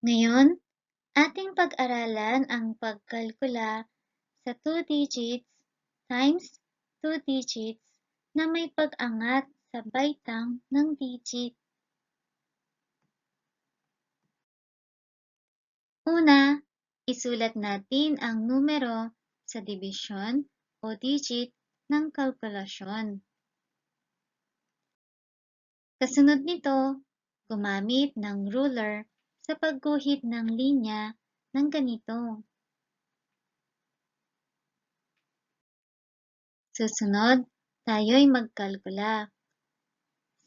Ngayon, ating pag-aralan ang pagkalkula sa 2 digits times 2 digits na may pag-angat sa baitang ng digit. Una, isulat natin ang numero sa dibisyon o digit ng kalkulasyon. Kasunod nito, gumamit ng ruler sa pagguhit ng linya ng ganito. Susunod, tayo'y magkalkula.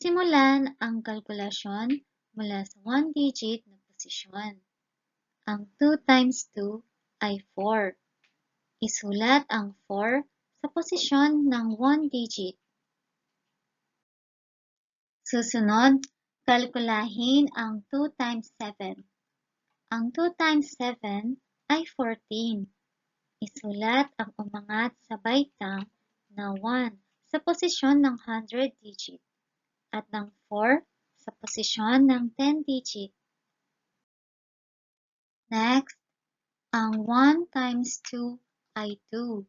Simulan ang kalkulasyon mula sa 1 digit na posisyon. Ang 2 times 2 ay 4. Isulat ang 4 sa posisyon ng 1 digit. Susunod, kalkulahin ang 2 times 7. Ang 2 times 7 ay 14. Isulat ang umangat sa baitang na 1 sa posisyon ng 100 digit at ng 4 sa posisyon ng 10 digit. Next, ang 1 times 2 ay 2.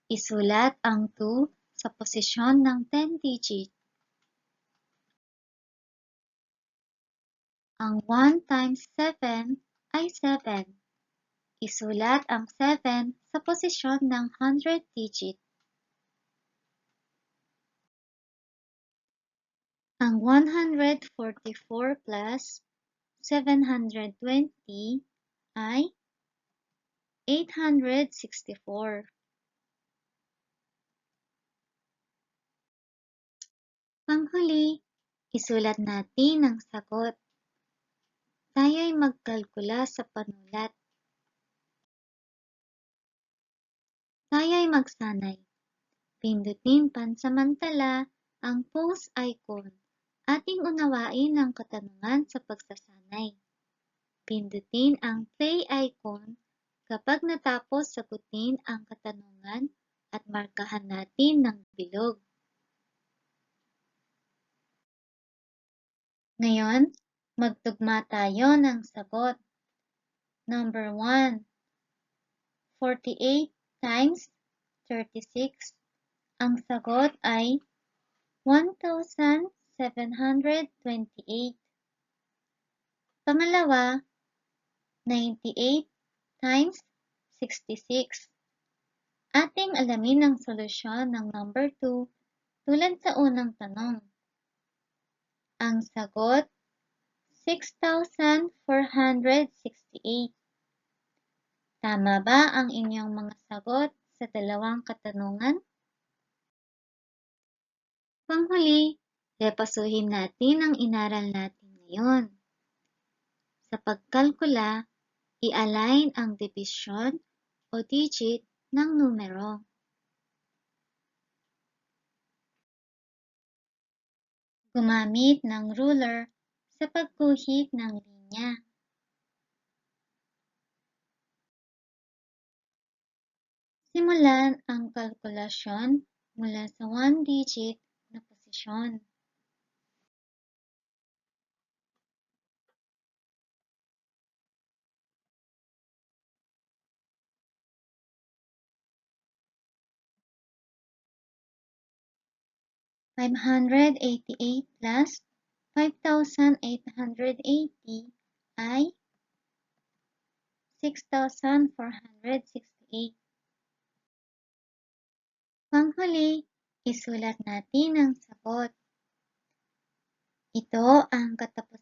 Isulat ang 2 sa posisyon ng 10 digit. Ang 1 times 7 ay 7. Isulat ang 7 sa posisyon ng 100 digit. Ang 144 plus 720 ay 864. Panghuli, isulat natin ang sagot. Tayo'y magkalkula sa panulat. Tayo'y magsanay. Pindutin pansamantala ang pause icon. Ating unawain ang katanungan sa pagsasanay. Pindutin ang play icon kapag natapos sagutin ang katanungan at markahan natin ng bilog. Ngayon, magtugma tayo ng sagot. Number 1. 48 times 36. Ang sagot ay 1,728. Pangalawa, 98 times 66. Ating alamin ang solusyon ng number 2 tulad sa unang tanong. Ang sagot, 6,468. Tama ba ang inyong mga sagot sa dalawang katanungan? Panghuli, repasuhin natin ang inaral natin ngayon. Sa pagkalkula, i-align ang dibisyon o digit ng numero. Gumamit ng ruler sa pagguhit ng linya. Simulan ang kalkulasyon mula sa 1 digit na posisyon. $588 plus 5,880 ay 6,468. Panghuli, isulat natin ang sagot. Ito ang katapusan